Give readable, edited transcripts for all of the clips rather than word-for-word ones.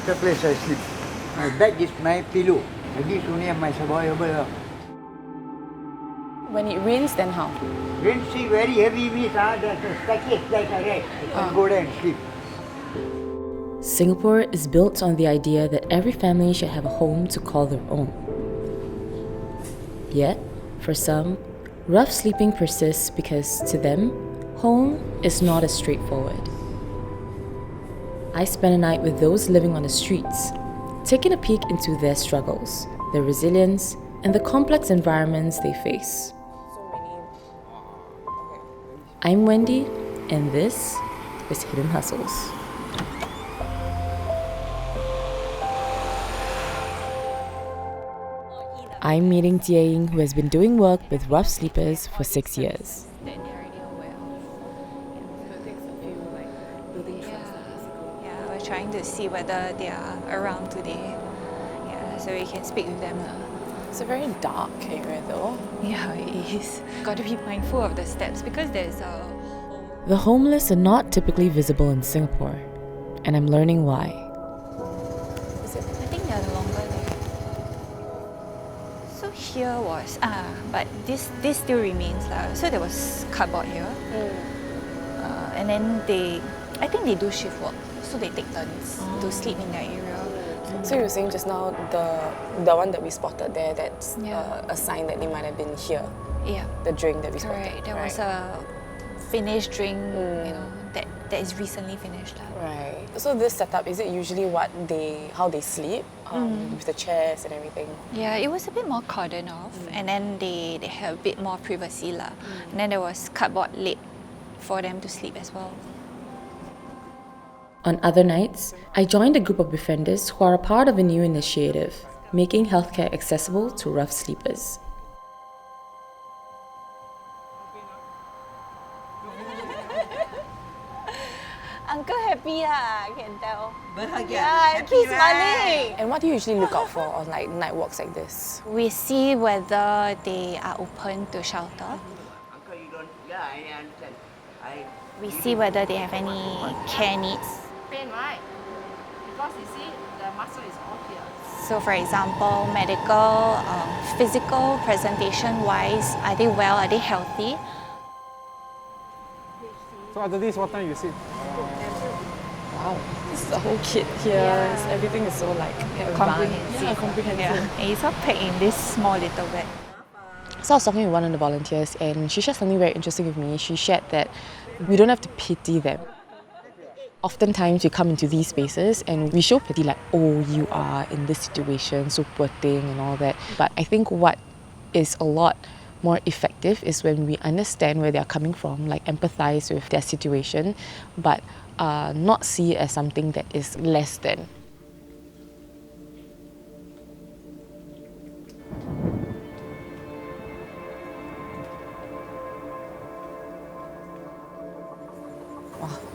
the place I sleep. My bed is my pillow. This only my survivable. When it rains, then how? Rain see very heavy means there's a staircase like a red. You can go there and sleep. Singapore is built on the idea that every family should have a home to call their own. Yet, for some, rough sleeping persists because, to them, home is not as straightforward. I spent a night with those living on the streets, taking a peek into their struggles, their resilience, and the complex environments they face. I'm Wendy, and this is Hidden Hustles. I'm meeting Jieying, who has been doing work with rough sleepers for 6 years. Yeah, we're trying to see whether they are around today. Yeah, so we can speak with them. It's a very dark area though. Yeah, it is. Got to be mindful of the steps because there's a... The homeless are not typically visible in Singapore, and I'm learning why. I think they're longer there. So here was, but this still remains. So there was cardboard here. And then I think they do shift work. So they take turns to sleep in that area. So you were saying just now, the one that we spotted there, that's a sign that they might have been here. Yeah. The drink that we spotted. Right, there was a finished drink, that is recently finished. Right. So this setup, is it usually how they sleep? With the chairs and everything? Yeah, it was a bit more cordoned off, and then they have a bit more privacy. And then there was cardboard laid for them to sleep as well. On other nights, I joined a group of befrienders who are a part of a new initiative, making healthcare accessible to rough sleepers. Uncle happy, I can tell. Yeah, he's smiling. And what do you usually look out for on like night walks like this? We see whether they are open to shelter. Uncle, you don't. Yeah, I understand. We see whether they have any care needs. Pain, right? Because you see, the muscle is all here. So for example, medical, physical presentation-wise, are they well, are they healthy? So after this, what time you sit? Wow, this is a whole kit here. Everything is so like Comprehensive. comprehensive. Yeah. And it's all packed in this small little bag. So I was talking with one of the volunteers, and she shared something very interesting with me. She shared that we don't have to pity them. Oftentimes we come into these spaces and we show pity like, oh, you are in this situation, so poor thing and all that. But I think what is a lot more effective is when we understand where they are coming from, like empathize with their situation, but not see it as something that is less than.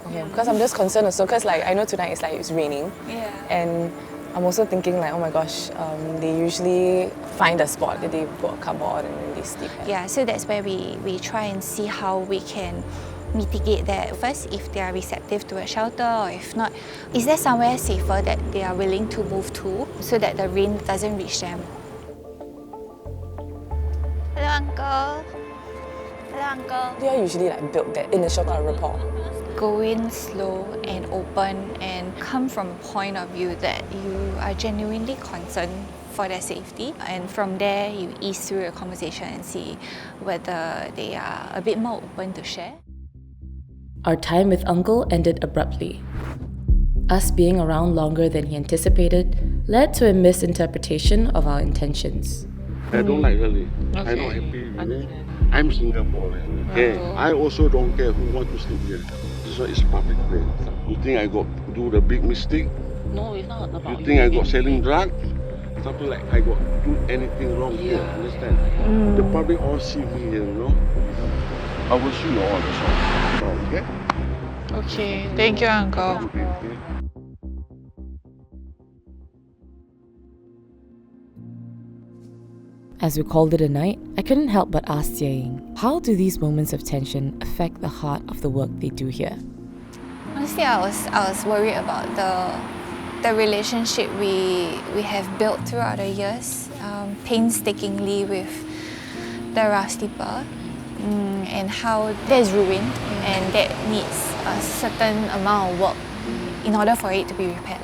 Okay, because I'm just concerned also because like I know tonight it's raining. Yeah. And I'm also thinking like, oh my gosh, they usually find a spot that they put a cupboard and then they sleep at. Yeah, so that's where we try and see how we can mitigate that. First, if they are receptive to a shelter, or if not, is there somewhere safer that they are willing to move to so that the rain doesn't reach them? Hello, Uncle. Hello, Uncle. They are usually like built that initial rapport. Go in slow and open and come from a point of view that you are genuinely concerned for their safety, and from there you ease through a conversation and see whether they are a bit more open to share. Our time with Uncle ended abruptly. Us being around longer than he anticipated led to a misinterpretation of our intentions. I don't like really. I'm not happy with it. I'm Singaporean. Okay. I also don't care who wants to sleep here. This one is public place. You think I got do the big mistake? No, it's not about You think I got selling drugs? Something like I got do anything wrong here, understand? The public all see me here, you know? I will show you all the shots. Okay? Okay, thank you, Uncle. Okay. As we called it a night, I couldn't help but ask Jieying, how do these moments of tension affect the heart of the work they do here? Honestly, I was worried about the relationship we have built throughout the years painstakingly with the rough sleeper, and how that is ruined and that needs a certain amount of work in order for it to be repaired.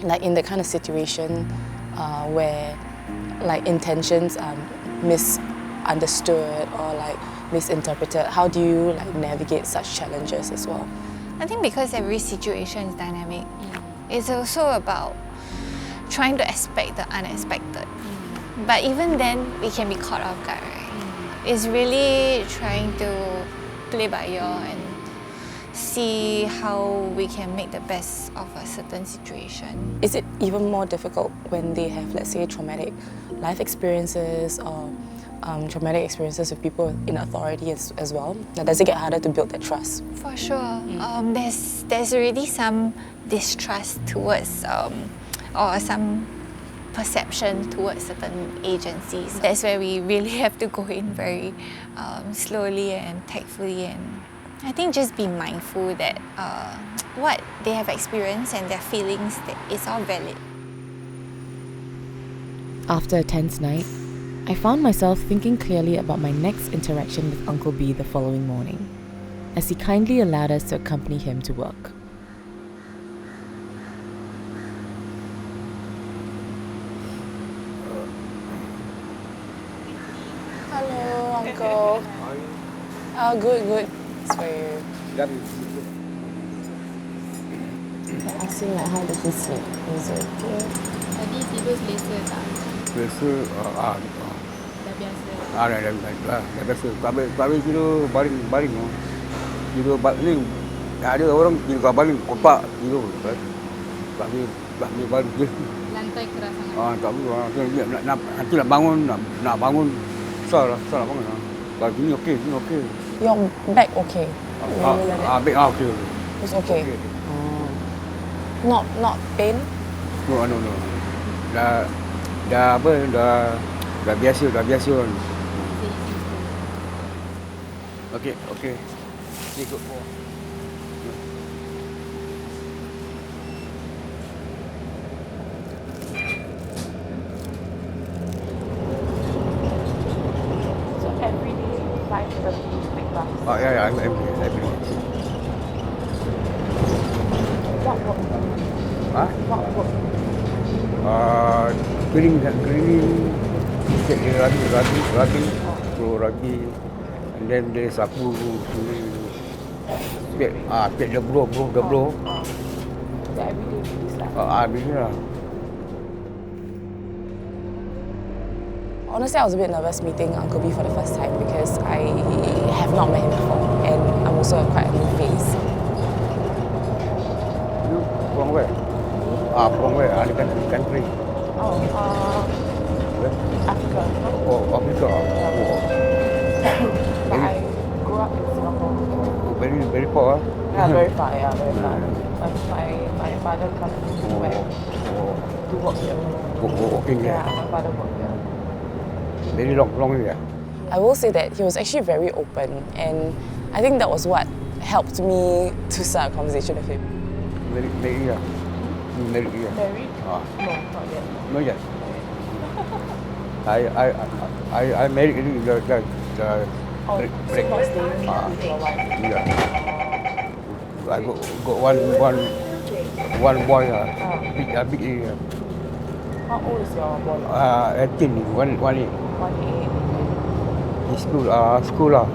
Like in that kind of situation where like intentions are misunderstood or like misinterpreted, how do you like navigate such challenges as well? I think because every situation is dynamic, it's also about trying to expect the unexpected. But even then, we can be caught off guard, right? It's really trying to play by ear and see how we can make the best of a certain situation. Is it even more difficult when they have, let's say, traumatic life experiences or traumatic experiences with people in authority as well? Now, does it get harder to build that trust? For sure. There's already some distrust towards or some perception towards certain agencies. That's where we really have to go in very slowly and tactfully, and I think just be mindful that what they have experienced and their feelings, it's all valid. After a tense night, I found myself thinking clearly about my next interaction with Uncle B the following morning, as he kindly allowed us to accompany him to work. Hello, Uncle. Good. It's for you. Asking like how does he sleep? Is it okay? Tadi tidur selesa tak? Biasa, Dah biasa. dah biasa. Habis tidur baring. Tidur baring. Ada orang tidur baring kotak tidur. Habis baring je. Lantai keras sangat. Tak boleh. Nanti nak bangun susah nak bangun. Kalau gini okey. Your back okay? Baik okey. It's okay. Not pain? No. Dah biasa kan. Okey. Ikut po. So every day 5:30 take bus. Yeah, every day. What work? What work? Cleaning, check the rugby, and then there's sapu, check the blow. So every day you do stuff? Begini lah. Honestly, I was a bit nervous meeting Uncle B for the first time because I have not met him before and I'm also quite a new face. You from where? From where? Country. Africa. Africa. But I grew up in Singapore. Very far. Very far. My father comes to work here. Working here. Yeah, my father worked here. Very long here. I will say that he was actually very open, and I think that was what helped me to start a conversation with him. Married here. Married? No, not yet. not yet. I married the So not staying with your wife? Yeah. I got one boy. Big. How old is your boy? 18, 1 1 8. He's school lah.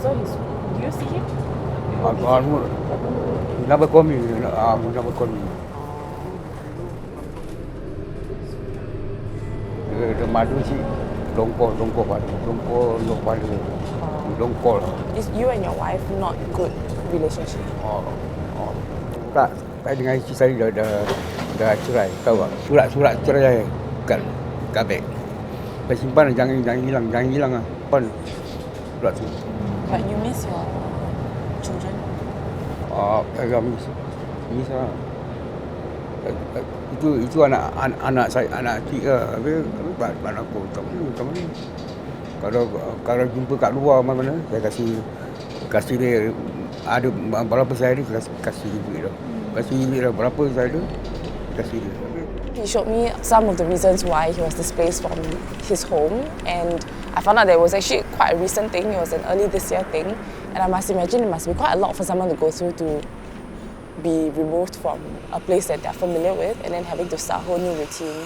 So do you see him? Never call me. The mother she don't call. Is you and your wife not good relationship? Tak dengan isteri saya dah cerai, tahu tak? Surat cerai kat beg. Simpan jangan hilang ah. Simpan surat tu. But you miss your children? Agak miss lah. Itu anak saya, anak tiga. Habis anak aku tak mana. Kalau jumpa kat luar mana, saya kasih dia Ada berapa saya ada, kasih duit dah. Kasih duit dah, berapa saya ada, kasih dia. He showed me some of the reasons why he was displaced from his home, and I found out that it was actually quite a recent thing. It was an early this year thing, and I must imagine it must be quite a lot for someone to go through to be removed from a place that they're familiar with and then having to start a whole new routine.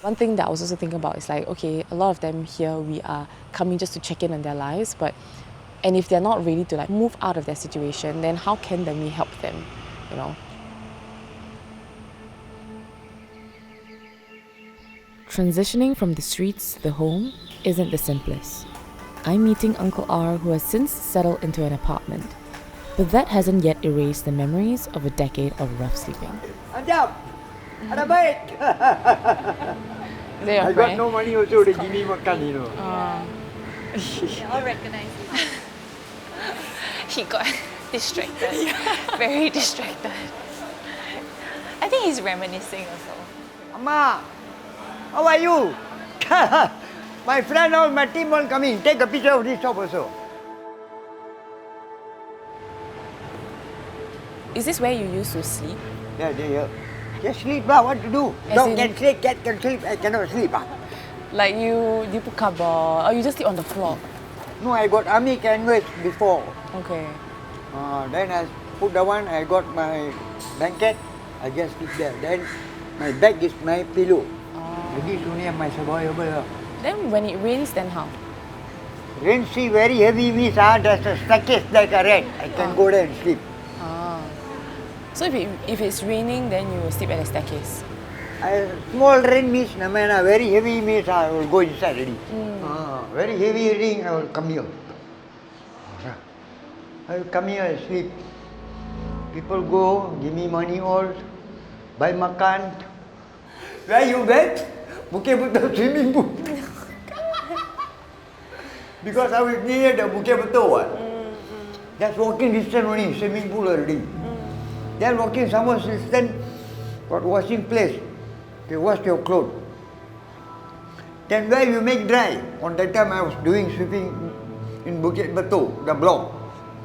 One thing that I was also thinking about is like, okay, a lot of them here, we are coming just to check in on their lives, and if they're not ready to like move out of their situation, then how can then we help them, you know? Transitioning from the streets to the home isn't the simplest. I'm meeting Uncle R, who has since settled into an apartment, but that hasn't yet erased the memories of a decade of rough sleeping. Ajab, ada baik. I got no money also, they give me makan, you know. They all recognize him. He got distracted, very distracted. I think he's reminiscing also. Amma, how are you? My friend all, my team all coming. Take a picture of this shop also. Is this where you used to sleep? Yeah, yeah. Just sleep lah, what to do? Dog can sleep, cat can sleep, I cannot sleep. Like you put cover, or you just sleep on the floor? No, I got army canvas before. Okay. Then I put the one, I got my blanket, I just sleep there. Then my bag is my pillow. This only my survival. Then when it rains, then how? Rain see very heavy means there's a staircase like a rat. I can go there and sleep. So if it's raining, then you will sleep at the staircase? Small rain means, very heavy means I will go inside already. Very heavy rain, I will come here. I will come here and sleep. People go, give me money all, buy makan. Where you went? Bukit Betul swimming pool. Because I was near the Bukit Betul. That's walking distance only, swimming pool already. Then walking some more distance, got washing place. They wash your clothes. Then where you make dry? On that time I was doing sweeping in Bukit Betul, the block.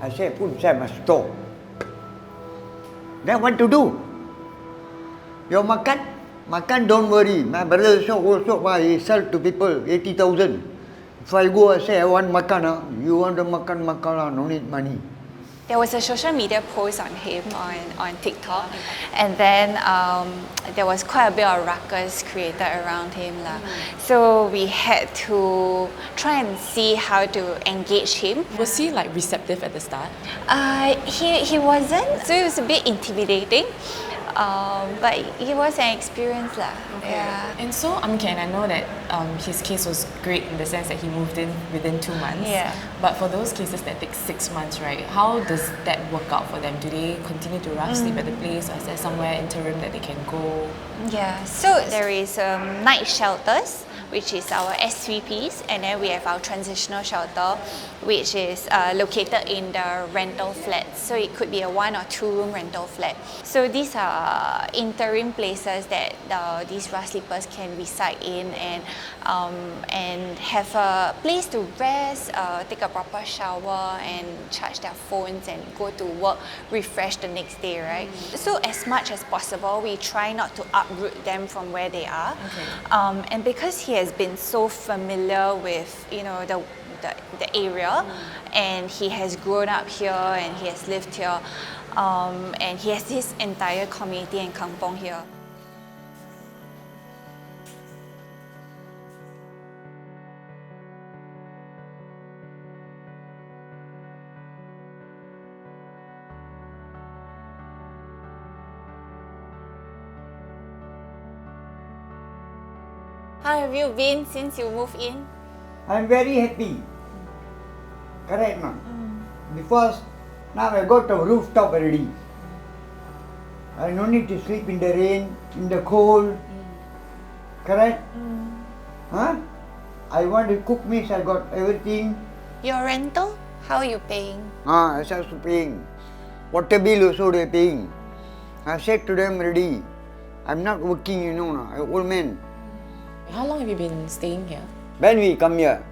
I said, put inside my store. Then what to do? Your makan? Makan, don't worry. My brother shop also, he sell to people 80,000. If I go and say, I want makan, you want to makan, no need money. There was a social media post on him on TikTok, and then there was quite a bit of ruckus created around him. So we had to try and see how to engage him. Was he like receptive at the start? He wasn't, so it was a bit intimidating. But it was an experience. Yeah. And so, and I know that his case was great in the sense that he moved in within 2 months. Yeah. But for those cases that take 6 months, right, how does that work out for them? Do they continue to rough sleep at the place, or is there somewhere interim that they can go? Yeah, so there is night shelters, which is our SVPs, and then we have our transitional shelter, which is located in the rental flats. So it could be a 1 or 2 room rental flat. So these are interim places that these rough sleepers can reside in and have a place to rest, take a proper shower, and charge their phones and go to work refreshed the next day, right? So as much as possible, we try not to uproot them from where they are. And because he has been so familiar with, the area, and he has grown up here and he has lived here, and he has this entire community in kampong here. How have you been since you moved in? I'm very happy. Correct, ma'am? Because now I got a rooftop already. I no need to sleep in the rain, in the cold. Correct? Huh? I want to cook meals, I got everything. Your rental? How are you paying? I was also paying. Water bill also they paying. I said to them already, I'm not working, I'm an old man. How long have you been staying here? When we come here,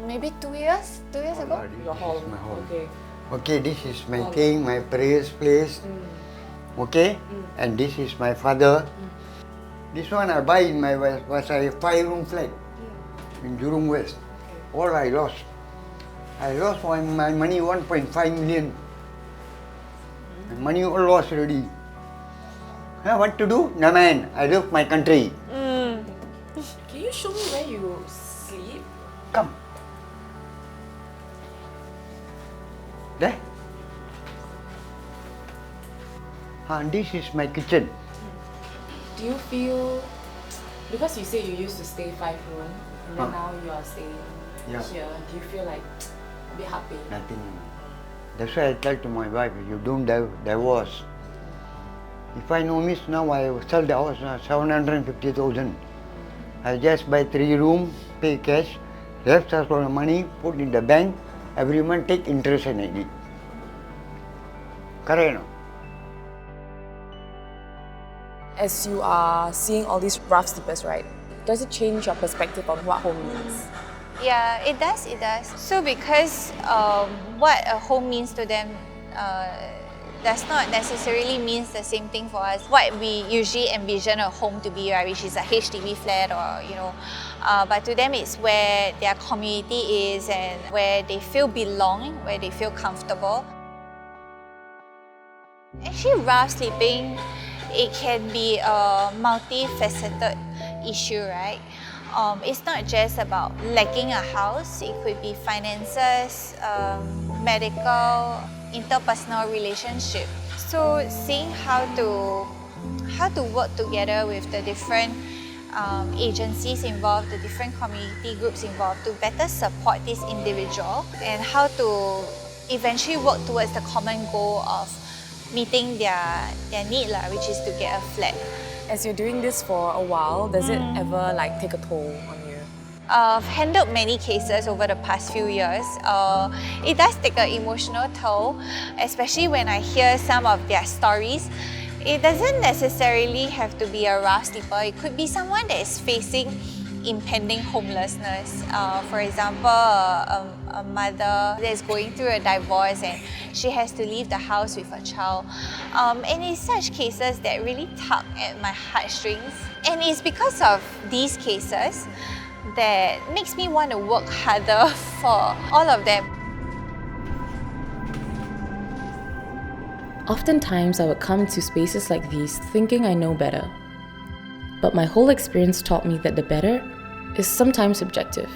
maybe 2 years? 2 years ago? Your hall. My hall. Okay. Okay, this is my thing, my prayers place. Okay, and this is my father. This one I buy in my was a 5-room flat in Jurong West. All I lost. I lost my money 1.5 million. My money all lost already. What to do? No man, I love my country. Can you show me where you sleep? Come. There. This is my kitchen. Do you feel, because you say you used to stay 5-room and then now you are staying Yeah. here, do you feel like a bit happy? Nothing. That's why I tell to my wife, you don't divorce. If I know miss now, I will sell the house now, 750,000. I just buy 3 room, pay cash, rest of the money, put in the bank, every month take interest and it. Correct no? As you are seeing all these rough sleepers, right, does it change your perspective on what home means? Yeah, it does, it does. So because what a home means to them does not necessarily means the same thing for us. What we usually envision a home to be, right, which is a HDB flat or, you know, but to them it's where their community is and where they feel belonging, where they feel comfortable. Actually, rough sleeping, it can be a multifaceted issue, right? It's not just about lacking a house. It could be finances, medical, interpersonal relationship. So seeing how to work together with the different agencies involved, the different community groups involved to better support this individual and how to eventually work towards the common goal of meeting their need, which is to get a flat. As you're doing this for a while, does it ever like take a toll on you? I've handled many cases over the past few years. It does take an emotional toll, especially when I hear some of their stories. It doesn't necessarily have to be a rough sleeper. It could be someone that is facing impending homelessness. For example, a mother that is going through a divorce and she has to leave the house with a child. And it's such cases that really tug at my heartstrings. And it's because of these cases that makes me want to work harder for all of them. Oftentimes, I would come to spaces like these thinking I know better. But my whole experience taught me that the better is sometimes subjective.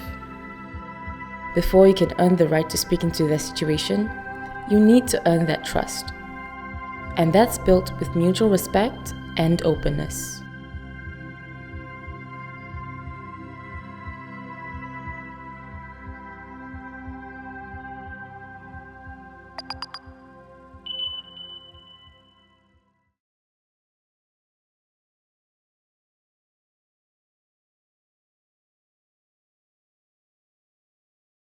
Before you can earn the right to speak into their situation, you need to earn that trust. And that's built with mutual respect and openness.